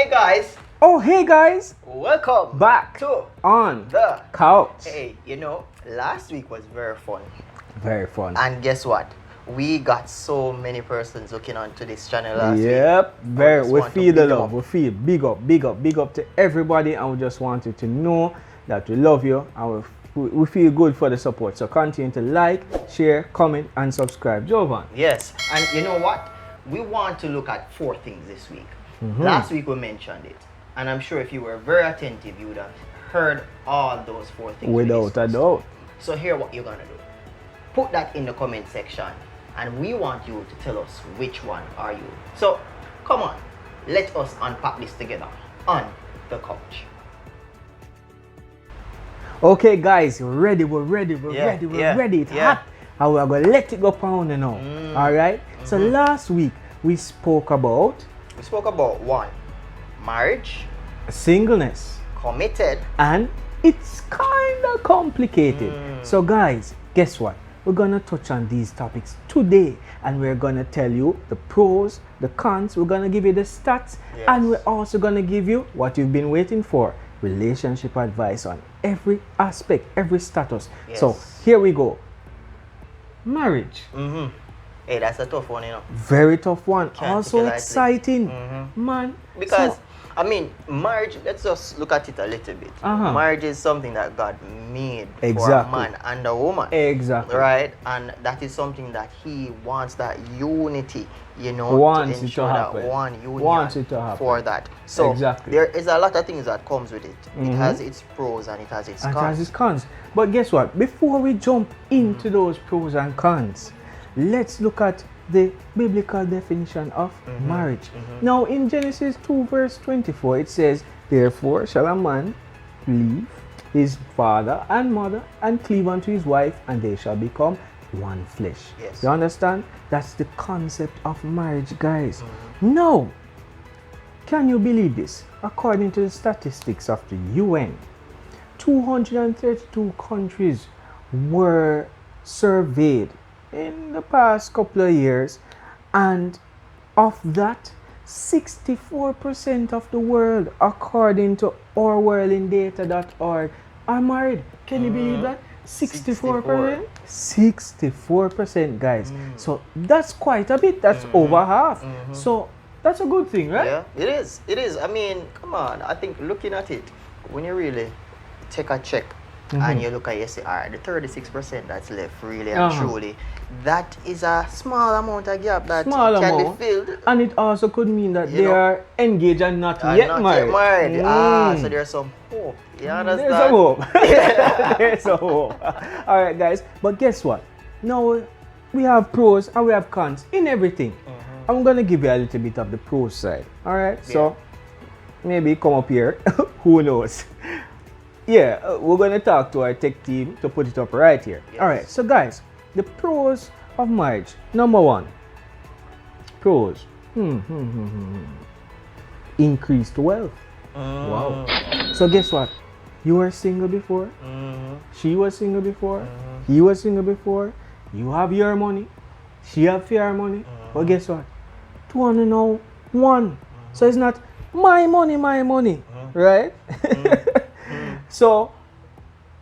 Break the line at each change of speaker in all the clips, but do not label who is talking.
Hey guys,
Oh, hey guys,
welcome
back
to
on
the
couch.
Hey, last week was very fun.
Very fun.
And guess what? We got so many persons looking onto this channel last week.
Yep, very.
just
We
want to
feel the
big them
love.
up.
We feel big up to everybody, and we just want you to know that we love you, and we feel good for the support. So continue to like, share, comment, and subscribe. Jovan.
Yes, and you know what? We want to look at 4 things this week. Last week we mentioned it, and I'm sure if you were very attentive, you would have heard all those 4 things. we
Without a
discussed.
doubt.
So here what you're gonna do. Put that in the comment section, and we want you to tell us which one are you. So come on, let us unpack this together on the couch.
Okay, guys, we're ready. We're ready.
Yeah,
It's
yeah.
hot, and we're gonna let it go pound now. All right. So last week we spoke about
We spoke about 1, marriage,
singleness.
committed.
And it's kind of complicated. So guys, guess what? We're gonna touch on these topics today, and we're gonna tell you the pros, the cons. We're gonna give you the stats,
Yes.
and we're also gonna give you what you've been waiting for: relationship advice on every aspect, every status.
Yes.
So here we go. Marriage,
Hey, that's a tough one,
very tough one.
Can't
Also
take it lightly.
exciting, man.
Because
So-
I mean, marriage, let's just look at it a little bit. Marriage is something that God made for a
Exactly.
man and a woman.
Exactly.
Right? And that is something that He wants, that unity,
Wants
to
it to
ensure that
happen.
one union
Wants it to happen.
for that. So
Exactly.
there is a lot of things that comes with it. It has its pros and it has its
And it
cons.
has its cons. But guess what? Before we jump into those pros and cons, let's look at the biblical definition of marriage. Now, in Genesis 2, verse 24, it says, "Therefore shall a man leave his father and mother and cleave unto his wife, and they shall become one flesh."
Yes.
You understand? That's the concept of marriage, guys. Now, can you believe this? According to the statistics of the UN, 232 countries were surveyed in the past couple of years, and of that, 64% of the world, according to ourworldindata.org, are married. Can you believe that? 64%? 64%, guys. So that's quite a bit. That's over half. So that's a good thing, right?
Yeah, it is. It is. I mean, come on. I think looking at it, when you really take a check and you look at you say, all right, the 36% that's left, really and truly, that is a small amount of gap that
Small
can
amount.
be filled.
And it also could mean that
You
they
know,
are engaged and not
And
yet
not
married.
yet married. So
Mm.
there's some hope. You understand?
There's a hope. There's a hope. All right, guys. But guess what? Now we have pros and we have cons in everything. I'm gonna give you a little bit of the pro side. All right. So maybe come up here. Who knows? Yeah, we're gonna talk to our tech team to put it up right here.
Yes.
All right. So guys, the pros of marriage. Number 1. Pros. Increased wealth. Wow. So guess what? You were single before. She was single before. He was single before. You have your money. She have your money. But guess what? Two want to know one. So it's not my money, right? So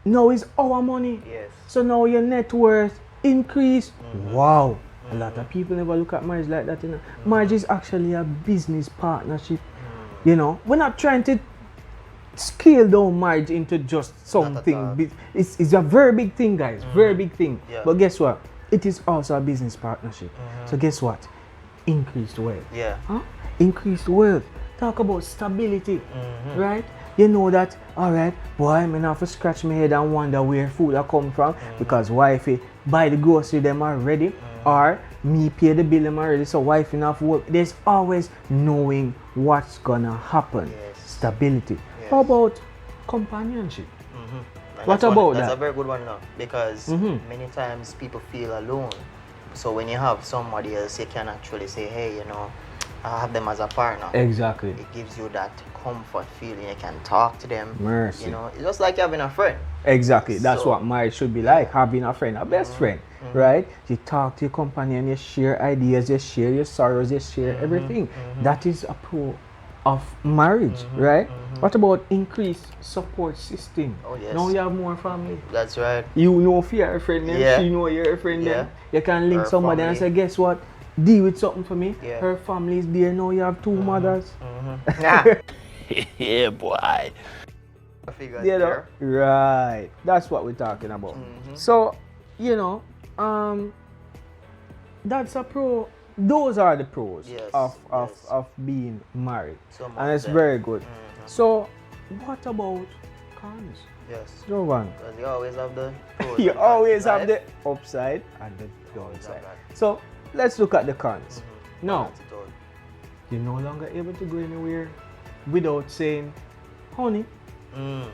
now it's our money.
Yes.
So now your net worth increase. Wow. A lot of people never look at marriage like that. Marriage is actually a business partnership. We're not trying to scale down marriage into just something
all.
big. It's a very big thing, guys. Very big thing.
Yeah.
But guess what? It is also a business partnership. So guess what? Increased wealth.
Yeah.
Huh? Increased wealth. Talk about stability, right? You know that, all right, boy, I'm gonna have to scratch my head and wonder where food I come from because wifey buy the grocery them already, or me pay the bill them already, so wife enough work. There's always knowing what's gonna happen.
Yes.
Stability.
Yes.
How about companionship?
And
What
that's
about
That's
that?
a very good one now, because many times people feel alone. So when you have somebody else, you can actually say, hey, I have them as a partner.
Exactly.
It gives you that comfort feeling. You can talk to them.
Mercy.
It's just like having a friend.
Exactly. That's
So-
what marriage should be like, having a friend, a best friend, right? You talk to your companion, you share ideas, you share your sorrows, you share everything. That is a pro. of marriage, right? What about increased support system?
Oh, yes.
Now you have more family.
That's right.
You know if you're a friend them,
Yeah.
she know you're a friend
Yeah.
them. You can link
Her
somebody and
family.
say, guess what? Deal with something for me.
Yeah.
Her family is there. Now you have two mothers.
Yeah, boy.
I figured
You know?
there.
Right. That's what we're talking about. So, you know, that's a pro. Those are the pros
Yes,
of
yes.
being married.
Some
And
of
it's
them.
very good. So, what about cons?
Yes.
Jovan,
Because you always have the pros
you
and cons
always
in
have
life.
the upside and the
Always have
downside.
that.
So, let's look at the cons. Now,
Balance it out.
you're no longer able to go anywhere without saying, honey,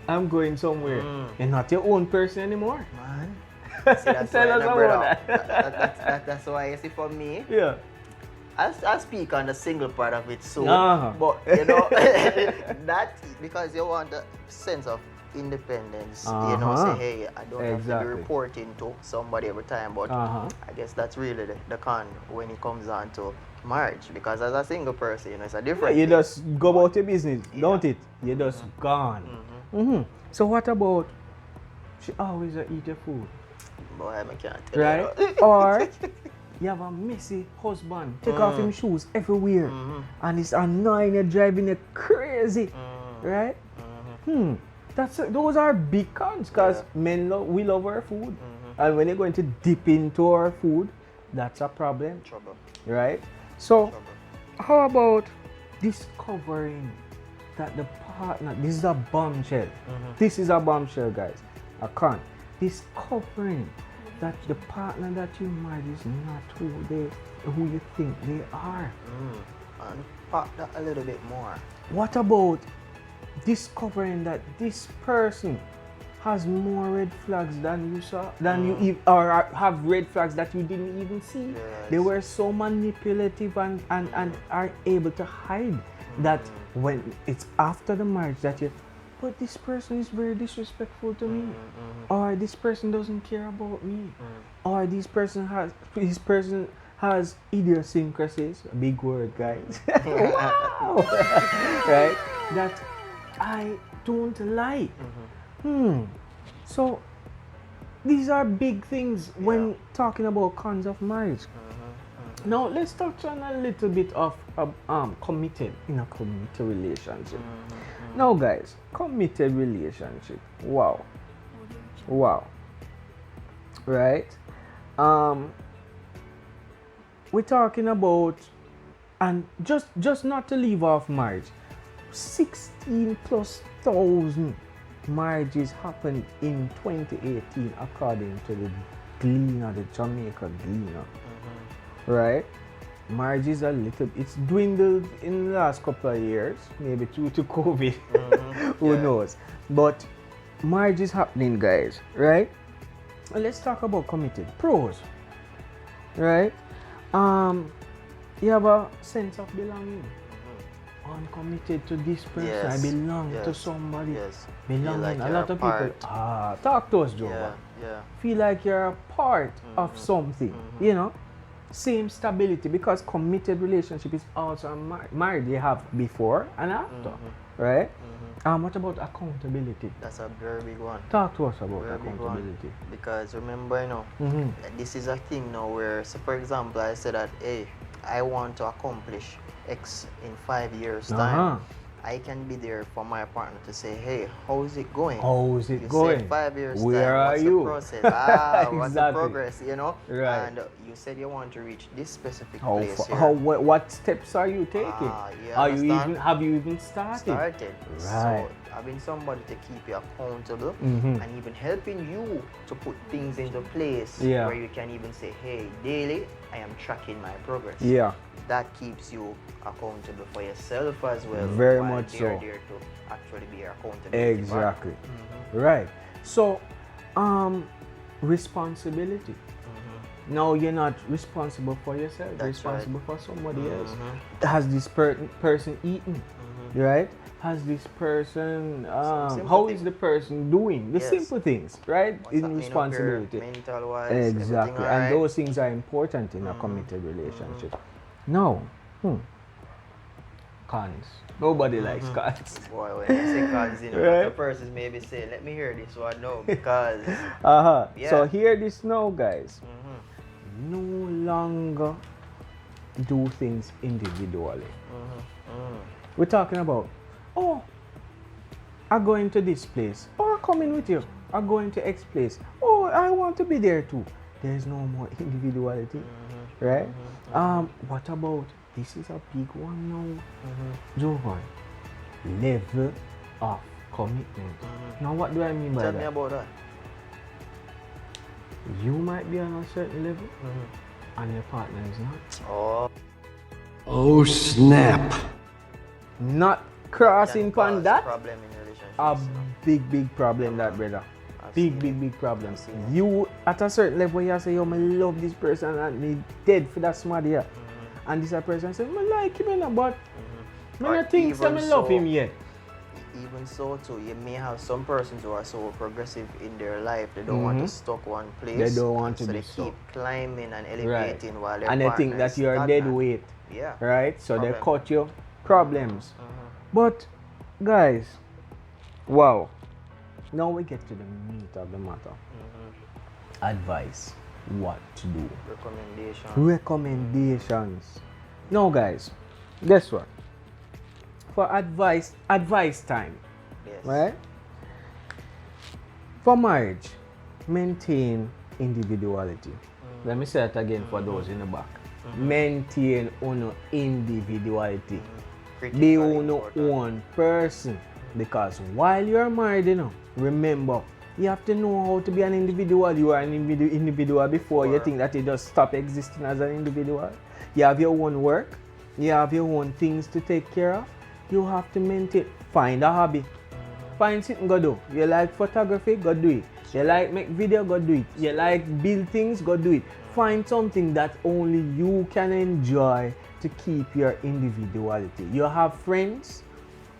I'm going somewhere. You're not your own person anymore.
Man. See, that's
Tell
why,
us
no,
about
brother.
that.
That's why you see for me,
Yeah.
I speak on the single part of it soon.
Uh-huh.
But you know that because you want the sense of independence. You know,
Uh-huh.
say, hey, I don't have to
Exactly.
be reporting to somebody every time. But
Uh-huh.
I guess that's really the con when it comes on to marriage. Because as a single person, you know, it's a different
You
thing.
just go about your business,
Yeah.
don't it? You just gone. So what about she always eat your food,
Boy, I can't tell
right?
you.
Or you have a messy husband, take off him shoes everywhere, and it's annoying you, driving you crazy, right? Those are big cons because men we love our food, and when you're going to dip into our food, that's a problem,
Trouble.
right? So
Trouble.
how about discovering that the partner, this is a bombshell. This is a bombshell, guys. A con. Discovering that the partner that you married is not who you think they are.
Unpack that a little bit more.
What about discovering that this person has more red flags than you saw, than you or have red flags that you didn't even see?
Yes.
They were so manipulative and are able to hide that when it's after the marriage that you, but this person is very disrespectful to me, or this person doesn't care about me, or this person has idiosyncrasies, a big word, guys. Wow. Right? That I don't like. So these are big things when talking about cons of marriage. Now let's touch on a little bit of committed in a committed relationship. Now guys, committed relationship. Wow. Right? We're talking about, and just not to leave off marriage, 16,000+ marriages happened in 2018 according to the Gleaner, the Jamaica Gleaner. Right? Marriage is it's dwindled in the last couple of years, maybe due to COVID. Who knows? But marriage is happening, guys, right? And let's talk about committed. Pros, right? You have a sense of belonging. I'm committed to this person.
Yes.
I belong to
Yes.
somebody.
Yes.
Belonging.
like
A
you're
lot
a
of people.
part.
Talk to us, Joe.
Yeah.
Feel like you're a part of something. You know, same stability, because committed relationship is also married. You have before and after, right? What about accountability?
That's a very big one.
Talk to us about
Very big one.
accountability.
Because remember, you know, this is a thing now where, so for example, I said that, hey, I want to accomplish X in 5 years' time. I can be there for my partner to say, hey, how's it going?
How's it
You
going?
said 5 years
Where
time,
are
what's
you?
the process? What's the
Exactly.
progress, you know?
Right.
And you said you want to reach this specific
How,
place here.
what steps are you taking?
You
Are you
understand?
have you even started?
Started.
Right.
So having somebody to keep you accountable
Mhm.
and even helping you to put things into place
Yeah.
where you can even say, hey, daily, I am tracking my progress.
Yeah.
That keeps you accountable for yourself as well.
Very
while
much
they're
so.
there to actually be your accountability partner.
Exactly. Right. So, responsibility. Now you're not responsible for yourself. You're
That's right.
responsible for somebody else. Has this person eaten? Right? Has this person?
simple
How
things.
is the person doing? The
Yes.
simple things, right?
What's
In
happening up
responsibility.
here, mental-wise,
Exactly.
everything
And
alright?
those things are important in a committed relationship. Now, cons. Nobody likes cons.
Boy, when you say cons, you know,
Right.
the person may be saying, let me hear this one now, because Yeah.
So hear this now, guys.
Mhm.
No longer do things individually.
Mhm.
We're talking about, oh, I'm going to this place. Oh, I'm coming with you. I'm going to X place. Oh, I want to be there too. There's no more individuality, right? What about, this is a big one now, Jovan, level of commitment. Now, what do I mean by
Tell
that?
me about that.
You might be on a certain level, and your partner is not.
Oh,
Oh snap!
Not crossing
can
upon
cause
that.
problem in relationships.
A
you know.
big problem, that brother.
I've
Big
seen it.
problem.
I've seen it.
You at a certain level, you say, yo, I love this person and me dead for that somebody here. And this a person say, I like him, you know, but I
Or
don't think I
even
love
so-
him yet.
Even so, too, you may have some persons who are so progressive in their life, they don't want to stuck one place.
They don't want to
so
be
they
stuck.
keep climbing and elevating while their
And they think
partner
that
is
you're dead
stagnant.
weight,
Yeah.
right? So they
Problem.
cut you problems. But guys, wow. Now we get to the meat of the matter. Advice, what to do. Recommendations. Now guys, guess what? For advice time,
Yes.
right? For marriage, maintain individuality. Let me say it again for those in the back. Maintain your individuality. Be
Critically
your
important.
own person. Because while you're married, you know, remember, you have to know how to be an individual. You are an individual before you
Sure.
think that you just stop existing as an individual. You have your own work. You have your own things to take care of. You have to maintain. Find a hobby. Find something go do. You like photography, go do it. You like make video, go do it. You like build things, go do it. Find something that only you can enjoy to keep your individuality. You have friends,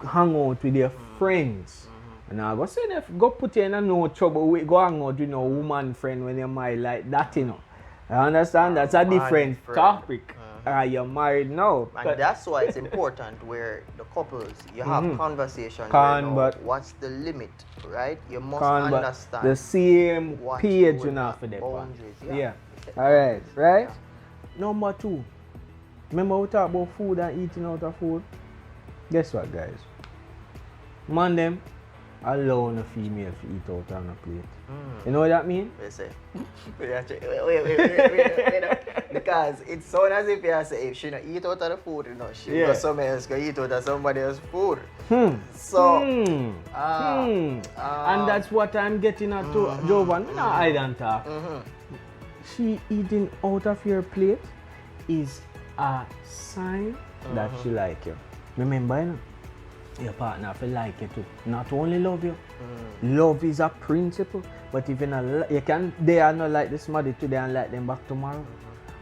hang out with your friends. And I go say that, go put you in a no trouble with, go hang out with no woman friend when you're married like that, you know. I understand that's a
Man
different
friend.
topic. You're married now.
And that's why it's important where the couples, you have conversations. What's the limit, right? You must understand
the same
what
page
you
you
will
know
not
for them.
boundaries.
Yeah. Alright, right? Number 2. Remember we talk about food and eating out of food? Guess what, guys? Man them allow a female to eat out on a plate. You know what that means?
Listen. Wait. Because it sounds as if you say if she not eat out of the food, you know, she go somewhere else go eat out of somebody else's food. So
And that's what I'm getting at to Jovan. We not hide and talk. She eating out of your plate is a sign that she like you. Remember, you know, your partner feel like you too. Not only love you. Love is a principle. But if you can, they are not like this somebody today and like them back tomorrow.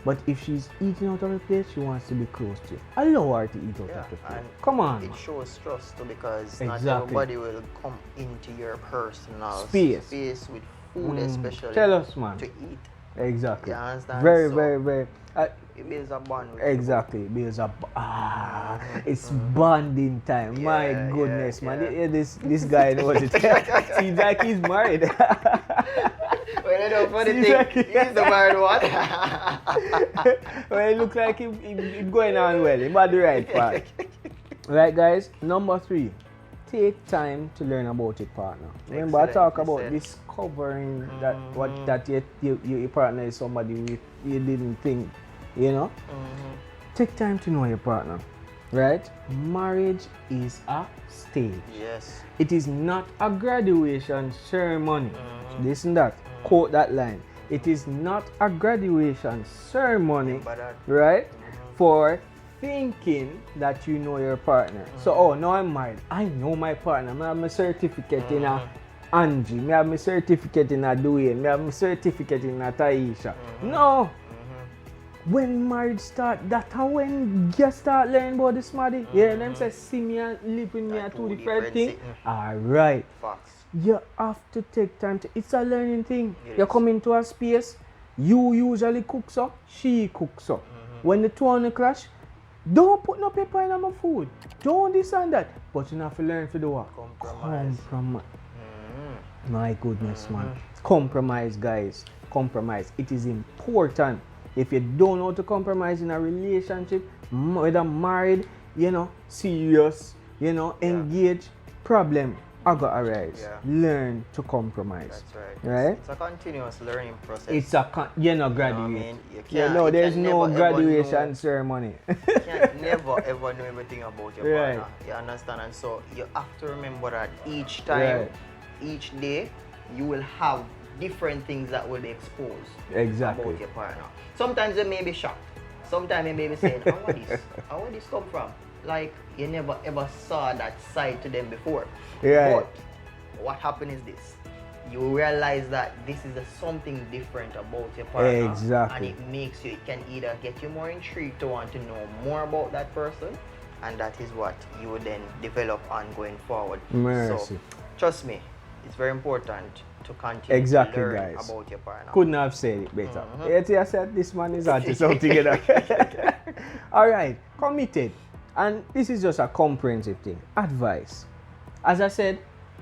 But if she's eating out of the plate, she wants to be close to you. Allow her to eat out of the plate. Come on.
It shows trust too, because not
Exactly.
everybody will come into your personal
Space.
with food, especially
Tell us, man.
to eat.
Exactly.
You understand?
Very,
So,
very.
It builds a bond with
Exactly. Because it's bonding time. My
Yeah,
goodness,
yeah,
man.
yeah.
This guy knows it. Seems like he's married.
Well, you know, funny
Seems
thing,
like-
he's the married one.
Well, it looks like it going on well. He's on the right path. Right, guys. Number 3. Take time to learn about your partner. Remember, I talk about
Excellent.
discovering that your partner is somebody you didn't think, you know. Take time to know your partner, right? Marriage is a stage.
Yes.
It is not a graduation ceremony. Listen that. Quote that line. It is not a graduation ceremony,
But that,
right? For thinking that you know your partner. So, now I'm married. I know my partner. I have my certificate in a Angie. I have my certificate in a Dwayne. I have my certificate in a Taisha. No. When marriage start, that's how when you start learning about this marriage. Yeah, them say see me and live with me are two different things. Alright.
facts.
You have to take time to, it's a learning thing.
It
You
is.
come into a space, you usually cooks up, she cooks up. When the two on the clash, Don't put no pepper in my food. Don't this and that. But you have to learn to do what?
Compromise.
My goodness, man. Compromise, guys. Compromise. It is important. If you don't know how to compromise in a relationship, whether married, serious, engaged, problem gonna arise.
Yeah.
Learn to compromise.
That's right.
Right?
It's a continuous learning process.
It's a graduate.
You can't,
There's
you can
no
never,
graduation
ever know,
ceremony.
you can't never ever know everything about your
Right.
partner. You understand? And so you have to remember that each time,
Right.
each day, you will have different things that will be exposed
Exactly.
about your partner. Sometimes they may be shocked. Sometimes they may be saying, how would this come from? Like you never ever saw that side to them before.
Right.
But what happened is this. You realize that this is something different about your partner.
Exactly.
And it makes you, it can either get you more intrigued to want to know more about that person, and that is what you would then develop on going forward.
Mercy.
So, trust me, it's very important to continue
Exactly,
to learn
guys.
about your partner.
Couldn't have said it better. I said this man is onto something. Alright, committed. And this is just a comprehensive thing. Advice. As I said,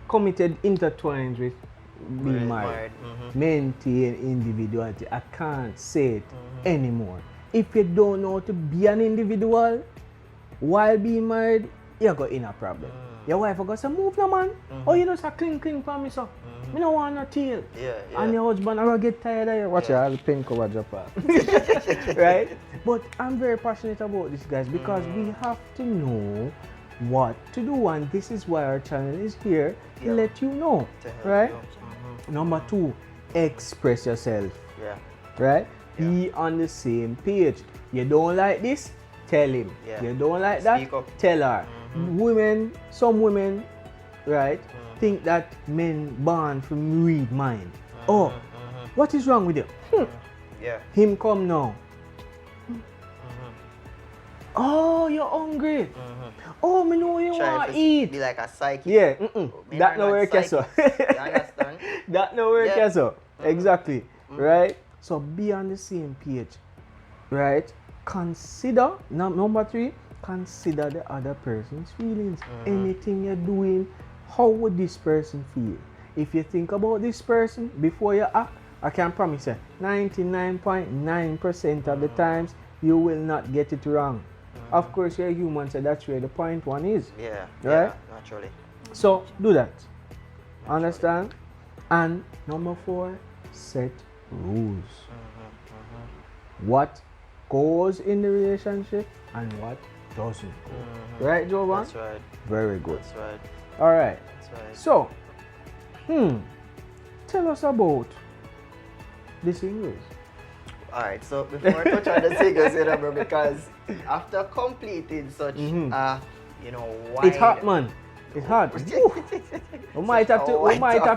committed intertwines with being married. Maintain individuality. I can't say it anymore. If you don't know how to be an individual while being married, you're going in a problem. Your wife will go say, move no man. Oh, you know, say cling for me, so. Me no want no tail.
Yeah.
And your husband will get tired of you. Watch your the pen cover drop off. Right? But I'm very passionate about this, guys, because we have to know what to do, and this is why our channel is here to let you know. Right? Number 2, express yourself.
Yeah.
Right? Be on the same page. You don't like this? Tell him.
Yeah.
You don't like
Speak
that?
up.
Tell her. Some women, right, think that men born from read mind. Oh, what is wrong with you?
Yeah.
Him come now. Oh, you're hungry. Oh, me know you want to eat.
Be like a psychic.
Yeah,
Men
that
are
no
not
work so.
psychics. You understand?
That no work
Yeah.
so. Exactly. Right? So be on the same page. Right? Consider, number 3, consider the other person's feelings. Anything you're doing, how would this person feel? If you think about this person before you act, I can promise you 99.9% of the times you will not get it wrong. Of course, you're human, so that's where the point 1 is.
Yeah.
Right?
Yeah, naturally.
So do that. Understand? And number 4, set rules. What goes in the relationship and what doesn't go. Right, Jovan?
That's right.
Very good.
That's right.
Alright.
That's right.
So, tell us about the singles.
Alright, so before I touch on the singles, bro, because after completing such, wide...
It's hot, man. It's hot. We might have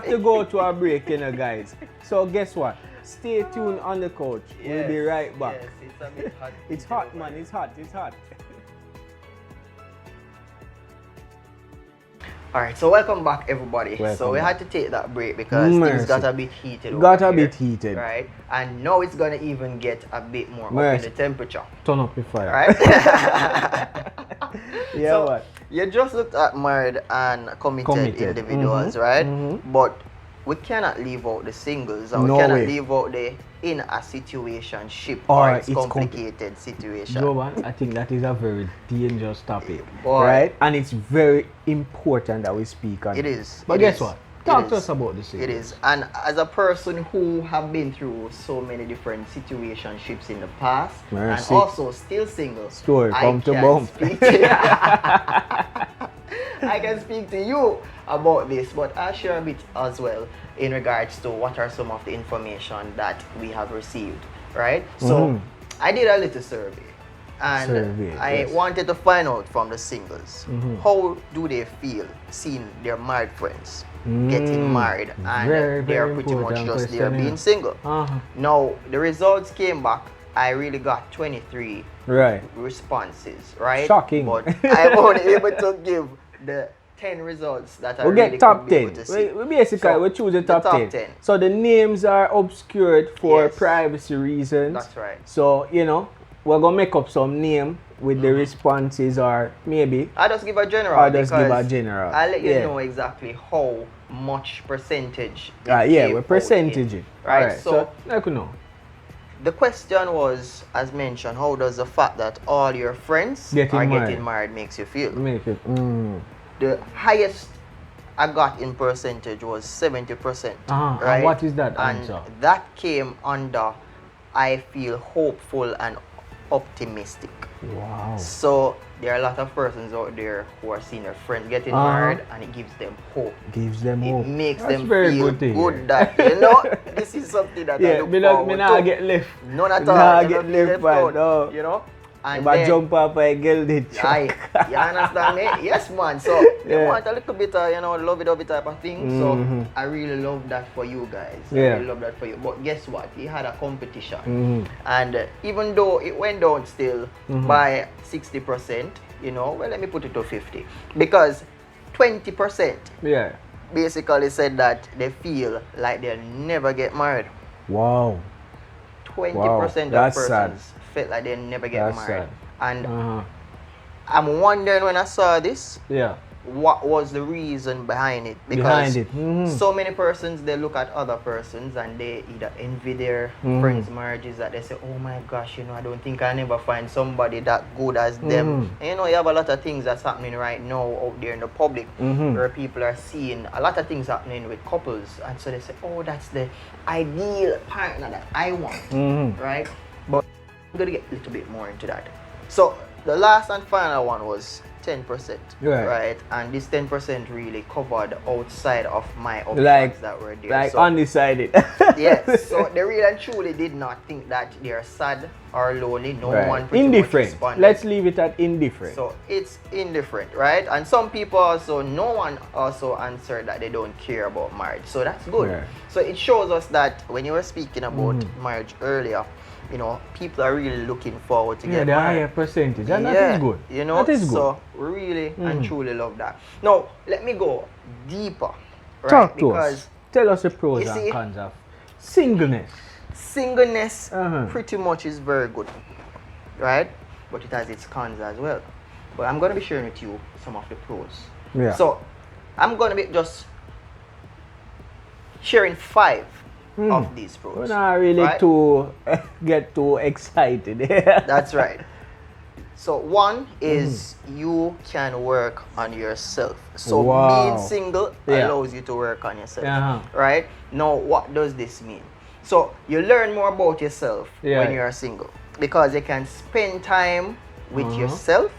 to go to a break, guys. So guess what? Stay tuned on the couch. We'll be right back.
Yes, it's a bit hot.
It's hot, man. It's hot. It's hot.
Alright, so welcome back, everybody. So we had to take that break because things got a bit heated.
Heated.
Right? And now it's gonna even get a bit more up in the temperature.
Turn up the fire.
Right?
Yeah,
so,
what?
You just looked at married and committed. Individuals, right? But we cannot leave out the singles, and we cannot leave out the in a situationship or it's complicated situation.
Jovan, I think that is a very dangerous topic,
Boy.
right? And it's very important that we speak on
It is.
But guess what? Talk to us about the singles.
It is. And as a person who have been through so many different situationships in the past, and also still single,
story come to bump.
I can speak to you about this, but I'll share a bit as well in regards to what are some of the information that we have received, right? So I did a little survey, and I wanted to find out from the singles, how do they feel seeing their married friends getting married and they're pretty much just there being single. Now, the results came back. I really got 23 responses, right?
Shocking.
But I'm only able to give the 10 results that I
we
really
get top
could be
10.
able to see.
We basically we choose the top 10. So the names are obscured for privacy reasons.
That's right.
So, we're going to make up some name with the responses, or maybe
I just give a general.
I'll just give a
because
general.
I'll let you
Yeah.
know exactly how much percentage. it
Yeah,
gave
we're
out
percentage
in,
it.
Right.
Alright, so I could know.
The question was, as mentioned, how does the fact that all your friends
Getting
are
married.
getting married makes you feel?
Make it.
The highest I got in percentage was 70%.
Uh-huh.
Right?
And what is that
And
answer?
that came under I feel hopeful and optimistic.
Wow.
So there are a lot of persons out there who are seeing their friends getting married, and it gives them hope.
Gives them
It
hope.
makes
That's
them
very
feel
good to hear.
good that, you know, this is something that I look forward
me
to.
not get left.
None at
Me
all.
nah
You
get
know,
left, man, no.
You know? And
But
then,
jump up and girl did
aye, you understand me? Yes, man. So, you want a little bit of, you know, lovey-dovey type of thing. So, I really love that for you guys. I really love that for you. But guess what? He had a competition. And even though it went down still by 60%, you know, well, let me put it to 50. Because 20% basically said that they feel like they'll never get married.
Wow.
20% of
That's
persons felt like they'll never get married.
Sad.
And I'm wondering when I saw this, what was the reason behind it? Because so many persons, they look at other persons and they either envy their friends' marriages, that they say, oh my gosh, you know, I don't think I never find somebody that good as them. And you know, you have a lot of things that's happening right now out there in the public where people are seeing a lot of things happening with couples, and so they say, oh, that's the ideal partner that I want, right? But I'm gonna get a little bit more into that. So the last and final one was 10%, right? And this 10% really covered outside of my options that were there.
Like
so,
undecided.
yes, so they really and truly did not think that they're sad or lonely. No one pretty
indifferent.
much responded.
Let's leave it at indifferent.
So it's indifferent, right? And some people also, no one also answered that they don't care about marriage. So that's good. So it shows us that when you were speaking about marriage earlier, you know, people are really looking forward to get
the
married.
higher percentage, and that is good.
You know,
that is good.
So we really and truly love that. Now, let me go deeper. Right?
Talk to
because
us. Tell us the pros
you
and
see,
cons of singleness.
Singleness pretty much is very good, right? But it has its cons as well. But I'm going to be sharing with you some of the pros. So I'm going to be just sharing 5 of these pros.
We're not really too get too excited.
That's right. So one is you can work on yourself. So being single allows you to work on yourself. Right? Now, what does this mean? So you learn more about yourself when you're single, because you can spend time with yourself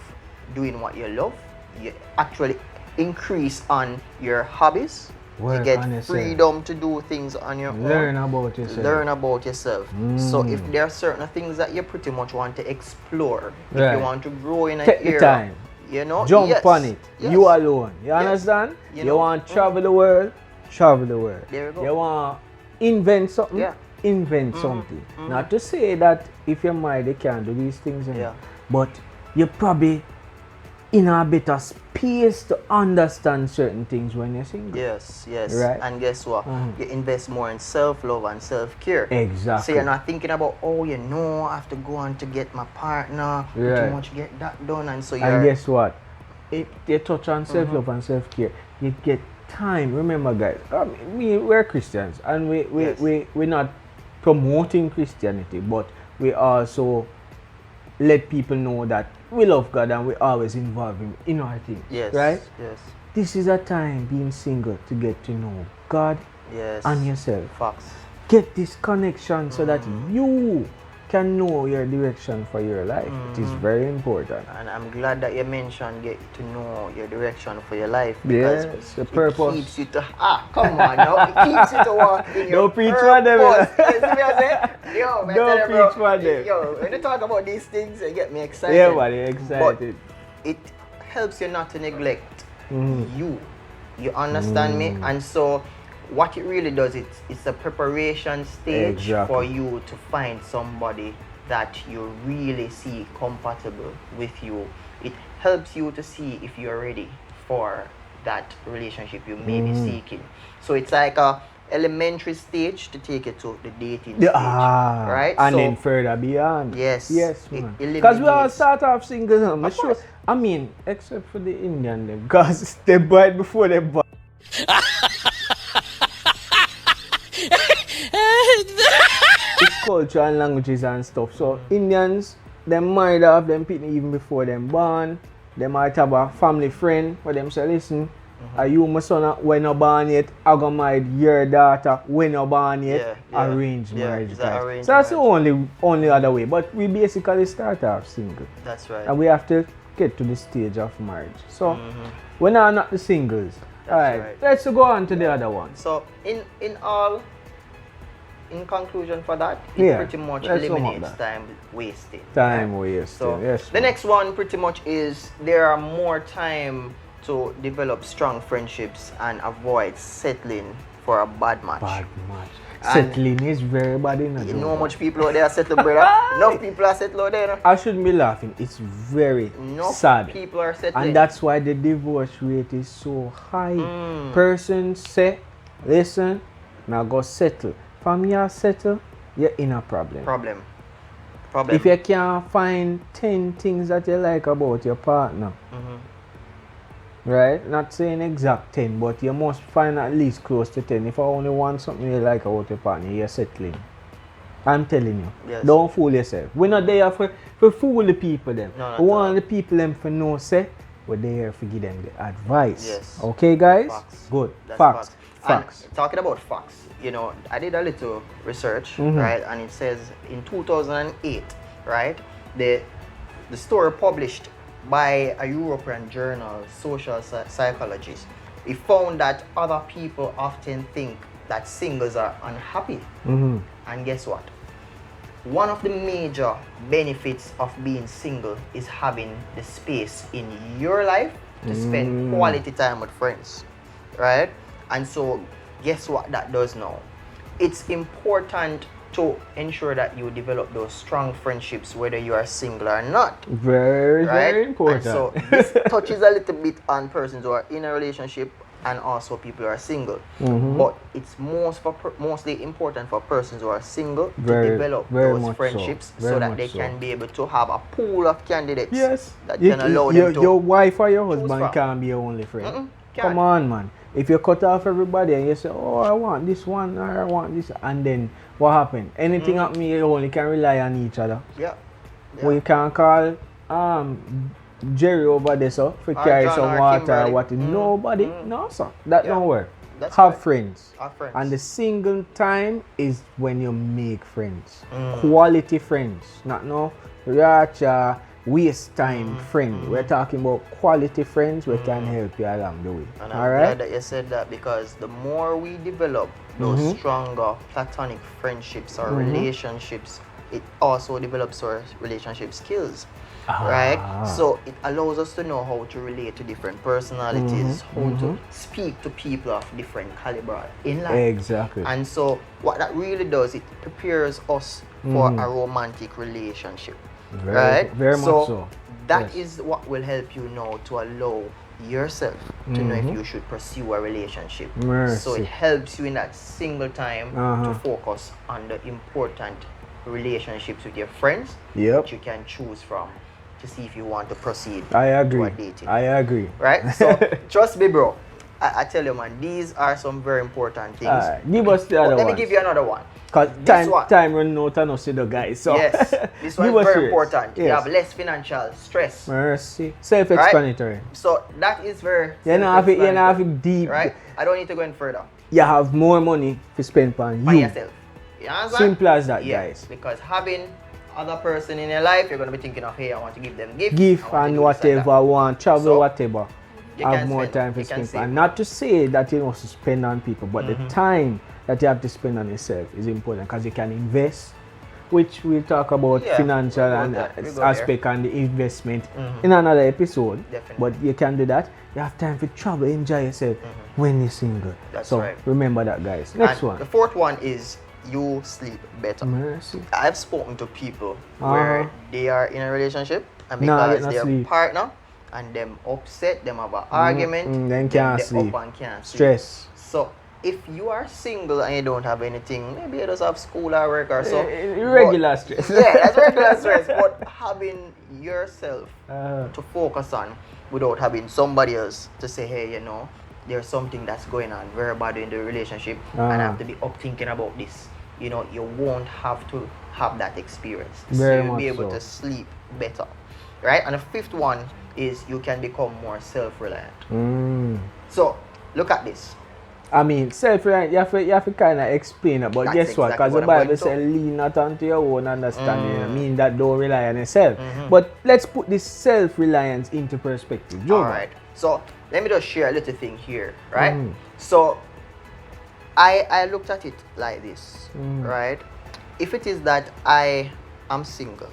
doing what you love. You actually increase on your hobbies. You get freedom to do things on your own.
Learn about yourself.
Learn about yourself. So if there are certain things that you pretty much want to explore, if you want to grow in an area,
time.
You know,
jump on it. You alone. You understand? You want to travel the world, travel the world.
There you go.
You want to invent something, invent something. Not to say that if you're married, you can't do these things. But you probably in a better space to understand certain things when you're single.
Yes.
Right?
And guess what? You invest more in self-love and self-care.
Exactly.
So you're not thinking about, oh, you know, I have to go on to get my partner, pretty much get that done. And so you're...
And guess what? If you touch on self-love and self-care, you get time. Remember, guys, we're Christians, and we're not promoting Christianity, but we also let people know that we love God and we always involve Him in our things. Right?
Yes.
This is a time, being single, to get to know God and yourself.
Facts.
Get this connection so that you can know your direction for your life. It is very important.
And I'm glad that you mentioned get to know your direction for your life, because
the purpose.
It keeps you to come on now. It keeps you to walk in your
Don't preach for them.
Yo, man,
don't preach for them.
Yo, when you talk about these things, it get me excited.
Yeah, man, excited.
But it helps you not to neglect you. You understand me? And so what it really does, it's a preparation stage for you to find somebody that you really see compatible with you. It helps you to see if you're ready for that relationship you may be seeking. So it's like elementary stage to take it to the dating
Yeah,
stage, right?
and
So
then further beyond.
yes,
Yes,
it
man. Because we all
eliminates-
start off single. I'm
Of
sure.
course.
I mean, except for the Indian them, because they bite before they bite. It's culture and languages and stuff. So Indians, them might have them people even before them born. They might have a family friend where them say, listen, are you my son when you're born yet? I gonna marry your daughter when you're born yet.
Yeah, yeah.
Arranged
Yeah,
marriage.
it's a
guys.
arranged
So that's
marriage.
the only other way. But we basically start off single.
That's right.
And we have to get to the stage of marriage. So we're now not the singles. Alright,
right.
let's go on to the other one.
So in conclusion for that, it
Yeah,
pretty much
let's sum up
eliminates
that.
time wasted.
Time
right?
wasted.
So
Yes.
the next one pretty much is there are more time to develop strong friendships and avoid settling for a bad match.
Bad match.
And
Settling is very bad in
You know how much people out there are settled, brother? Enough people are settled out there.
I shouldn't be laughing. It's very
Enough
sad.
people are settling.
And that's why the divorce rate is so high.
Mm.
Person say, listen, now go settle. From you settle, you're in a problem.
Problem.
If you can't find 10 things that you like about your partner, right? Not saying exact 10, but you must find at least close to 10. If I only want something you like about your partner, you're settling. I'm telling you.
Yes.
Don't fool yourself. We're not there for fool the people them.
No, not
We
at all.
want the people them for no say. We're there for give them the advice.
Yes.
Okay guys?
Facts.
Good.
That's
Facts.
And
Facts.
talking about facts, you know, I did a little research,
Mhm.
right? And it says in 2008, right, the story published by a European journal, Social Psychologist, it found that other people often think that singles are unhappy.
Mhm.
And guess what? One of the major benefits of being single is having the space in your life to spend quality time with friends, right? And so, guess what that does now? It's important to ensure that you develop those strong friendships whether you are single or not.
Very,
Right?
very important.
And so this touches a little bit on persons who are in a relationship and also people who are single. But it's mostly important for persons who are single
Very-
to develop
very
those
much so.
friendships so
Very
that
much
they
so.
can be able to have a pool of candidates
Yes.
that can allow them to.
Your wife or your
choose
husband
from.
can't be your only friend.
Can't.
Come on, man. If you cut off everybody and you say, oh, I want this one or I want this, and then what happened? Anything happen, you only can rely on each other.
Yeah.
Well, you can call Jerry over there, so for carry
John
some
or
water or
Kimberly.
what. Nobody. No, sir. That
Yeah.
don't work.
That's
Have
right.
friends.
Our friends.
And the single time is when you make friends. Quality friends. Not no racha waste time friend. We're talking about quality friends who can help you along the way.
And I'm
Alright?
glad that you said that because the more we develop those stronger platonic friendships or relationships, it also develops our relationship skills. Right? So it allows us to know how to relate to different personalities, how to speak to people of different caliber in life.
Exactly.
And so what that really does, it prepares us for a romantic relationship.
Very-
right?
very much so.
That
Yes.
is what will help you now to allow yourself to know if you should pursue a relationship. So
Mercy.
it helps you in that single time to focus on the important relationships with your friends
Yep.
that you can choose from to see if you want to proceed
I agree.
to a dating.
I agree.
Right? So trust me, bro. I tell you, man, these are some very important things.
Alright, give us the
But
other
let me
one.
give you another one.
Because
This one.
time running out and us see the guys. So
Yes, this one
give
is
us
very
yours.
important. You
Yes.
have less financial stress.
Mercy. Self-explanatory.
So that is very
You know have it
self-explanatory,
deep.
right? I don't need to go any further.
You have more money to spend on
By
you.
yourself. You understand?
Simple as that,
Yeah,
guys.
because having other person in your life, you're gonna be thinking of, hey, I want to give them gifts.
Gift
I want to
and
do this and
whatever I want, travel,
So,
whatever.
you
Have
can
more
spend,
time to
you can
spend.
save.
And not to say that you must spend on people, but the time that you have to spend on yourself is important because you can invest, which we'll talk about
Yeah,
financial
we'll go
and
there, we'll go
aspect and the investment in another episode.
Definitely.
But you can do that. You have time for travel, enjoy yourself when you're single.
That's
so
right.
remember that, guys. Next
And
one.
the fourth one is you sleep better.
Mercy.
I've spoken to people where they are in a relationship and
Nah,
because
get no
their
sleep.
partner and them upset, them have an argument,
then
then
can't
they
sleep.
up and can't sleep.
Stress.
So if you are single and you don't have anything, maybe you just have school or work or so.
Regular stress.
Yeah, that's regular stress. But having yourself
Uh,
to focus on without having somebody else to say, hey, you know, there's something that's going on very bad in the relationship and I have to be up thinking about this. You know, you won't have to have that experience.
Very
So you'll be
much
able
so.
to sleep better. Right? And the fifth one is you can become more self-reliant. So look at this.
I mean, self-reliant, you have to kind of explain it, but
That's
guess what?
exactly
Because the
what I'm going
Bible
to.
says, lean not onto your own understanding. I mean, that don't rely on yourself. But let's put this self-reliance into perspective. Joe.
Alright. So let me just share a little thing here, right? So I looked at it like this, right? If it is that I am single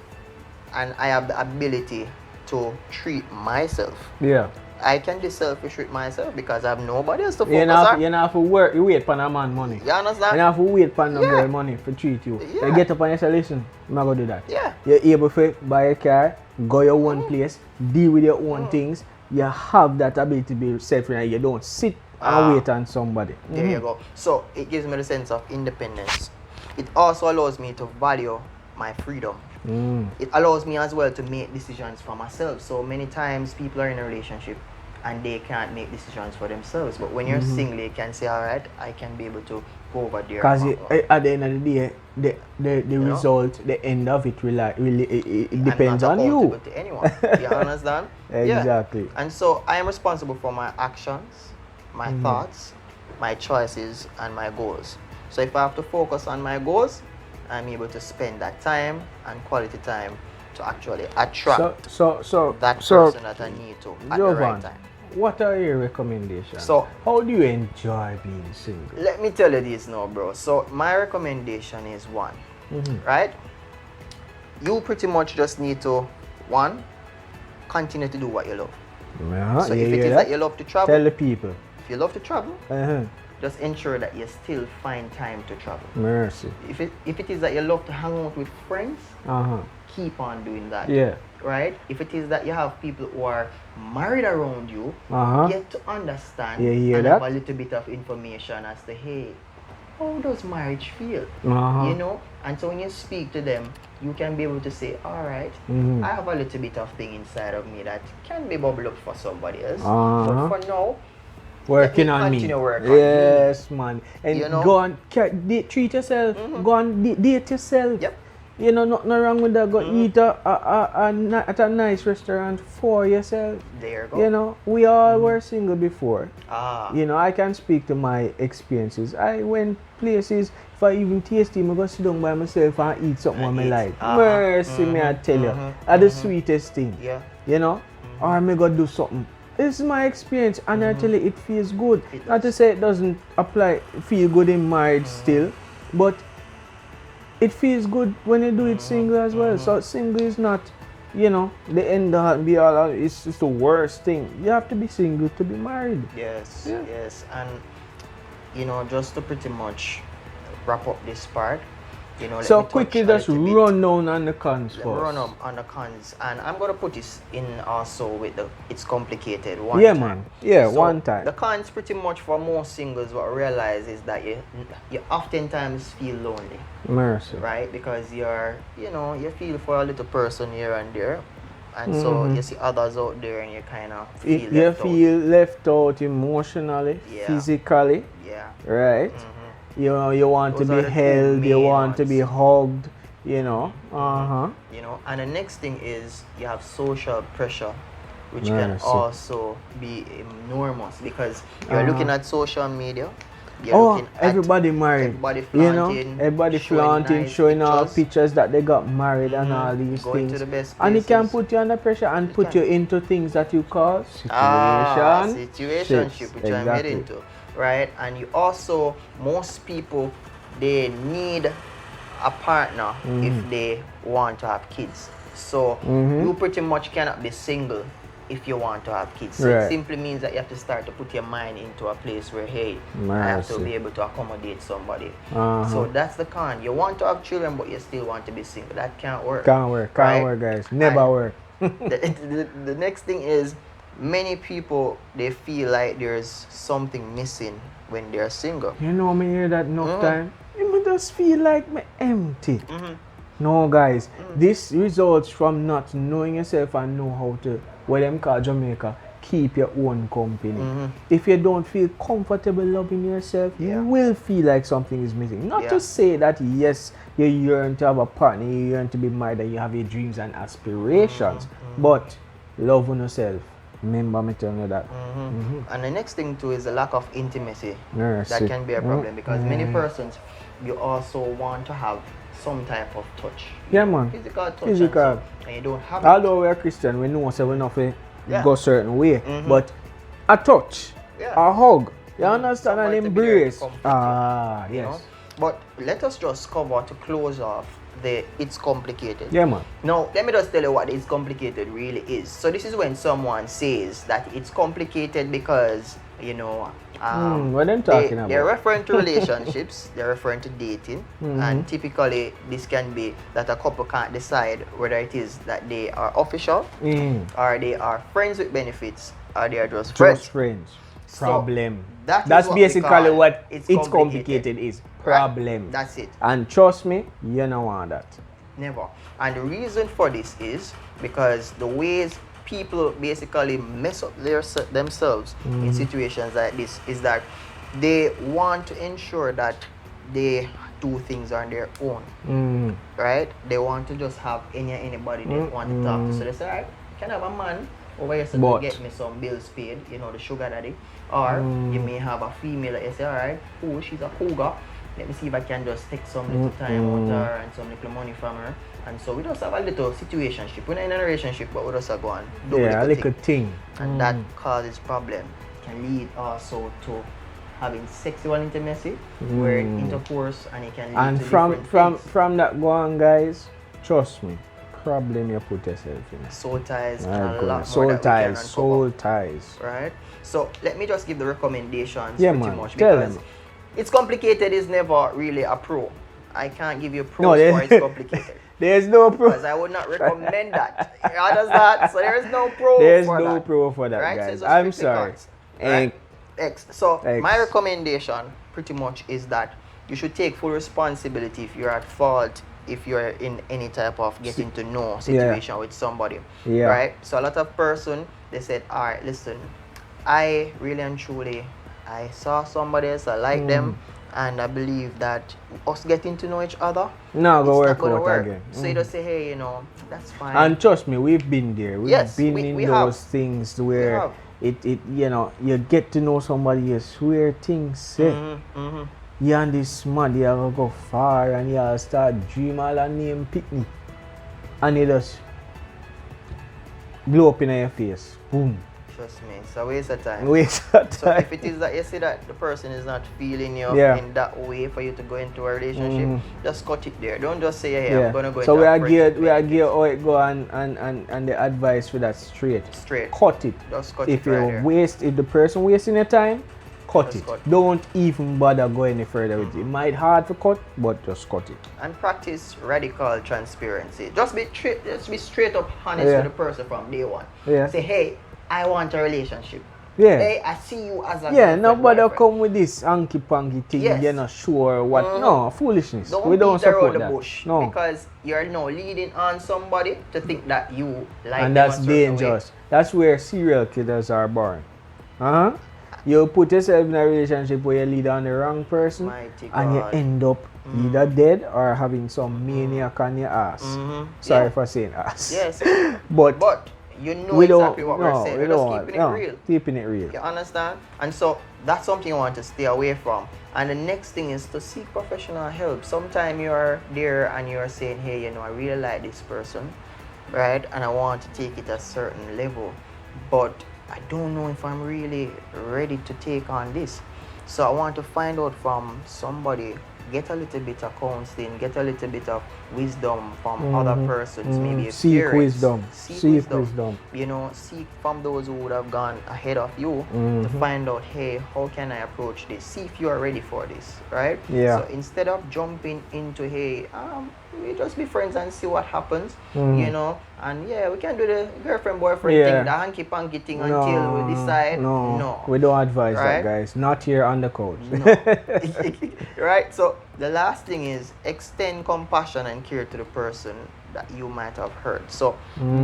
and I have the ability to treat myself,
Yeah.
I can be selfish with myself because I have nobody else to focus
You
on.
don't have to work, you wait for a man money.
You understand?
You don't have to wait for no
Yeah.
girl money to treat you.
Yeah.
You get up and you say, listen, I'm not going to do that.
Yeah.
You're able to buy a car, go your own place, deal with your own things. You have that ability to be self-reliant. You don't sit and wait on somebody.
There you go. So it gives me the sense of independence. It also allows me to value my freedom. It allows me as well to make decisions for myself. So many times people are in a relationship and they can't make decisions for themselves. But when you're single, you can say, all right, I can be able to go over there.
Because at the end of the day, the result, the end of it, it depends
I'm not
on
accountable
you.
to anyone. You understand?
Exactly.
Yeah. And so I am responsible for my actions, my thoughts, my choices, and my goals. So if I have to focus on my goals, I'm able to spend that time and quality time to actually attract that person that I need to at the right time.
What are your recommendations?
So,
how do you enjoy being single?
let me tell you this now, bro. So my recommendation is one, right? You pretty much just need to, one, continue to do what you love.
Yeah,
So if it is that you love to travel,
tell the people.
if you love to travel, just ensure that you still find time to travel.
Mercy.
If it is that you love to hang out with friends, keep on doing that.
Yeah.
Right? If it is that you have people who are married around you, get to understand and have a little bit of information as to, hey, how does marriage feel? You know? And so when you speak to them, you can be able to say, all right, I have a little bit of thing inside of me that can be bubble up for somebody else. But for now,
working on me. Yes, man. And
You know?
go on, treat yourself. Go on, date yourself.
Yep.
You know, nothing wrong with that. Go eat at a nice restaurant for yourself.
There you go.
You know, we all were single before.
Ah.
You know, I can speak to my experiences. I went places, if I even taste it, I go sit down by myself and eat something I like. Mercy, me, I tell you. That's the sweetest thing.
Yeah.
You know? Or I may go do something. This is my experience, and I tell you, it feels good. Not to say it doesn't feel good in marriage still, but it feels good when you do it single as well. So single is not, you know, the end all be all. It's just the worst thing. You have to be single to be married.
Yes, yes. And, you know, just to pretty much wrap up this part, you know,
So quickly, just run down on the cons first.
Run up on the cons, and I'm gonna put this in also with the it's complicated one
Yeah,
time.
man. Yeah,
So
one time.
The cons pretty much for most singles, what I realize is that you oftentimes feel lonely,
Mercy.
right? Because you feel for a little person here and there, and so you see others out there, and you kind of feel
You
left out.
feel left out emotionally,
Yeah.
physically,
Yeah.
right? You know, you want
Those
to
are
be
the two
held, you
main
want to be
ones.
hugged, you know.
You know, and the next thing is you have social pressure, which
Mercy.
can also be enormous because you're looking at social media. You're
Oh,
looking at
everybody married.
everybody
You know,
flaunting,
everybody
showing
flaunting,
nice
showing all
pictures.
pictures that they got married and all these
Going
things.
to the best
And it can
places.
put you under pressure and put
can.
you into things that you call
Situationship, which I'm
exactly.
into, right? And you also, most people, they need a partner if they want to have kids. So you pretty much cannot be single if you want to have kids. So
Right.
it simply means that you have to start to put your mind into a place where, hey, I have to
Mercy.
be able to accommodate somebody. So that's the con. You want to have children, but you still want to be single. That can't work.
Can't work,
right?
guys. Never
And
work.
the next thing is many people, they feel like there's something missing when they're single.
You know me hear that enough time. You just feel like me empty.
Mm-hmm.
No guys, this results from not knowing yourself and know how to, what them call Jamaica, keep your own company. If you don't feel comfortable loving yourself, you will feel like something is missing. Not to say that yes, you yearn to have a partner, you yearn to be married, and you have your dreams and aspirations, but love on yourself. Remember me telling you that.
And the next thing too is the lack of intimacy.
Yes.
That can be a problem because many persons, you also want to have some type of touch.
Yeah, man.
Physical touch.
Physical.
And you don't have
Although we're Christian, we know ourselves enough to go certain way. But a touch, a hug, you understand, an embrace. Yes.
Know? But let us just cover to close off the it's complicated.
Yeah, man.
Now, let me just tell you what it's complicated really is. So this is when someone says that it's complicated because, you know,
what I'm talking about?
They're referring to relationships, they're referring to dating, and typically this can be that a couple can't decide whether it is that they are official, or they are friends with benefits, or they are just friends.
Just friends.
So,
Problem.
That's
basically what
it's
complicated is. Problem.
Right? That's it.
And trust me, you don't want that.
Never. And the reason for this is because the ways people basically mess up themselves in situations like this is that they want to ensure that they do things on their own, right? They want to just have anybody they want to talk to. So they say, alright, can I have a man over here to get me some bills paid, you know, the sugar daddy. Or you may have a female that you say, alright, oh, she's a cougar. Let me see if I can just take some little time out of her and some little money from her. And so we just have a little situationship. We're not in a relationship, but we just go on do
a little thing.
And that causes problem. Can lead also to having sexual intimacy, where intercourse, and it can lead
and
to
from that go on, guys, trust me, problem you put yourself in.
Soul ties and a lot more
soul ties.
Right? So let me just give the recommendations much
Tell
because
them.
It's complicated is never really a pro. I can't give you pros for it's complicated.
There's no pro.
Because I would not recommend that. You understand? So there is no pro
There's
for
no
that.
pro for that,
Right?
guys.
So
I'm sorry.
Right? So my recommendation pretty much is that you should take full responsibility if you're at fault, if you're in any type of getting to know situation with somebody. Right? So a lot of person, they said, alright, listen, I really and truly, I saw somebody else, I like them, and I believe that us getting to know each other,
no, go
it's
work
not
out
work.
again.
So you just say, hey, you know, that's fine.
And trust me, we've been there. We've been
we
in those
have.
things where it you know, you get to know somebody else where things say. You and this man, you have to go far and you start dream all and name picnic. And it just blow up in your face. Boom.
Trust me, it's a waste of time. So if it is that you see that the person is not feeling you in that way for you to go into a relationship, just cut it there. Don't just say, hey, I'm gonna go into
so
a friendship.
we are geared how it go and the advice for that straight. Cut it.
Just cut
if
it right there.
If the person wasting your time, cut it. Don't even bother go any further with it. It might hard to cut, but just cut it.
And practice radical transparency. Just be straight up honest with the person from day one. Say, hey, I want a relationship. Hey, I see you as a
nobody come with this hanky panky thing. You're not sure what. No, foolishness.
We don't
support
around
that.
the bush.
No.
Because you're now leading on somebody to think that you like
and
them
that's
a certain
dangerous.
way.
That's where serial killers are born. You put yourself in a relationship where you lead on the wrong person and you end up either dead or having some maniac on your ass. Sorry for saying ass.
Yes.
But
you know exactly what we're saying. We're just keeping it real.
Keeping it real.
You understand? And so that's something you want to stay away from. And the next thing is to seek professional help. Sometimes you're there and you're saying, hey, you know, I really like this person, right? And I want to take it a certain level. But I don't know if I'm really ready to take on this. So I want to find out from somebody get a little bit of counseling, get a little bit of wisdom from other persons, maybe
Seek
parents.
wisdom.
Seek wisdom. You know, seek from those who would have gone ahead of you to find out, hey, how can I approach this? See if you are ready for this, right?
Yeah.
So instead of jumping into, hey, we just be friends and see what happens, you know, and yeah, we can do the girlfriend boyfriend thing, the hanky panky thing until we decide. No,
we don't advise
right?
that, guys. Not here on the couch.
No. Right? So the last thing is extend compassion and care to the person that you might have hurt. So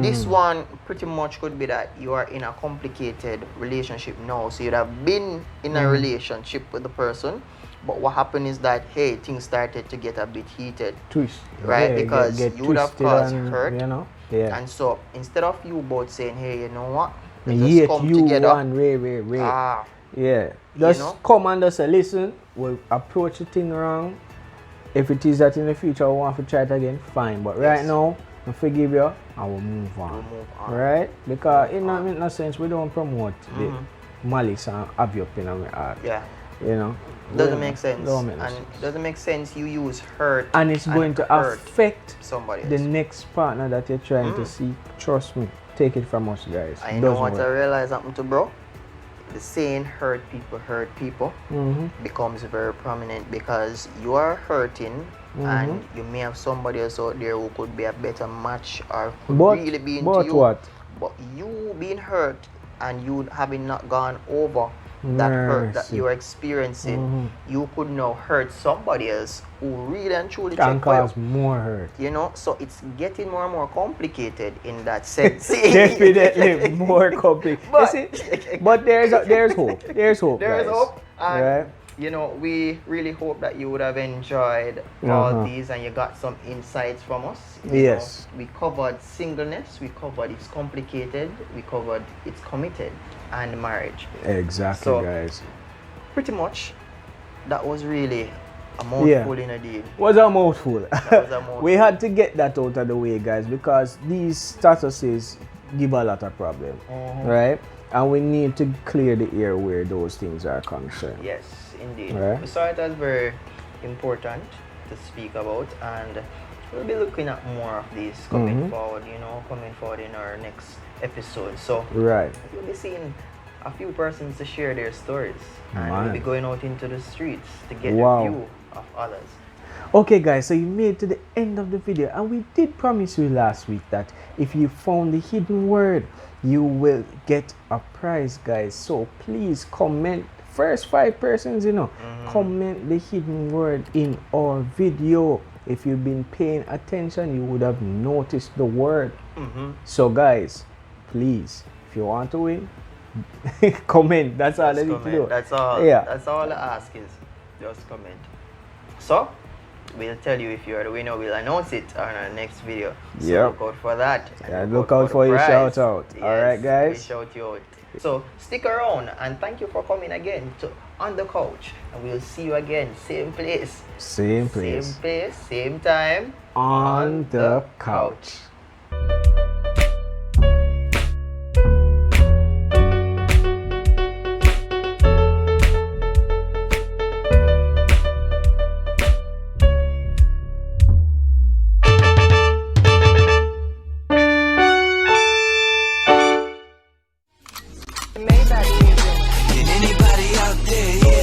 this one pretty much could be that you are in a complicated relationship now. So you'd have been in a relationship with the person, but what happened is that, hey, things started to get a bit heated.
Twist.
Right?
Yeah,
because
get
you would have caused
and,
hurt.
You know? Yeah.
And so instead of you both saying, hey, you know what? Let's
Yet
just come
you
together.
one way. Yeah. Just
know?
come and just say, listen, we'll approach the thing wrong. If it is that in the future we want to try it again, fine. But right now, I forgive you and we'll move on. Right? Because in no sense we don't promote the malice and abuse in our heart.
Yeah.
You know?
Doesn't make sense.
Don't make no
and
sense.
it doesn't make sense you use hurt.
And it's going to
hurt
affect
somebody else.
the next partner that you're trying to see. Trust me. Take it from us, guys.
I know what I realized happened to bro. The saying hurt people becomes very prominent because you are hurting and you may have somebody else out there who could be a better match or could really be into you.
What?
But you being hurt and you having not gone over that hurt that you're experiencing, you could now hurt somebody else who really and truly
can
check for you.
cause more hurt.
You know, so it's getting more and more complicated in that sense.
Definitely more complicated. But there's hope. There's hope.
There's
guys.
hope. And
right?
you know, we really hope that you would have enjoyed all these and you got some insights from us.
Yes.
You know, we covered singleness, we covered it's complicated, we covered it's committed and marriage.
Exactly,
So,
guys.
Pretty much, that was really a mouthful in a deal.
Was a mouthful.
That was a mouthful.
We had to get that out of the way, guys, because these statuses give a lot of problem, right? And we need to clear the air where those things are concerned.
Yes, indeed.
Right.
We saw it as very important to speak about, and we'll be looking at more of these coming forward, coming forward in our next episode. So
right.
you'll be seeing a few persons to share their stories, and we'll be going out into the streets to get the view of others.
Okay, guys, so you made it to the end of the video, and we did promise you last week that if you found the hidden word, you will get a prize, guys. So please comment. First 5 persons, comment the hidden word in our video. If you've been paying attention, you would have noticed the word. So guys, please, if you want to win, comment. That's all I need to do.
That's all.
Yeah.
That's all I ask is just comment. So we'll tell you if you're the winner. We'll announce it on our next video. So look out for that.
Yeah, look out for your shout out.
Yes,
all right, guys.
We shout you out. So stick around and thank you for coming again to On the Couch. And we'll see you again, same place.
Same place.
Same place, same time.
On the couch.
Can anybody out there hear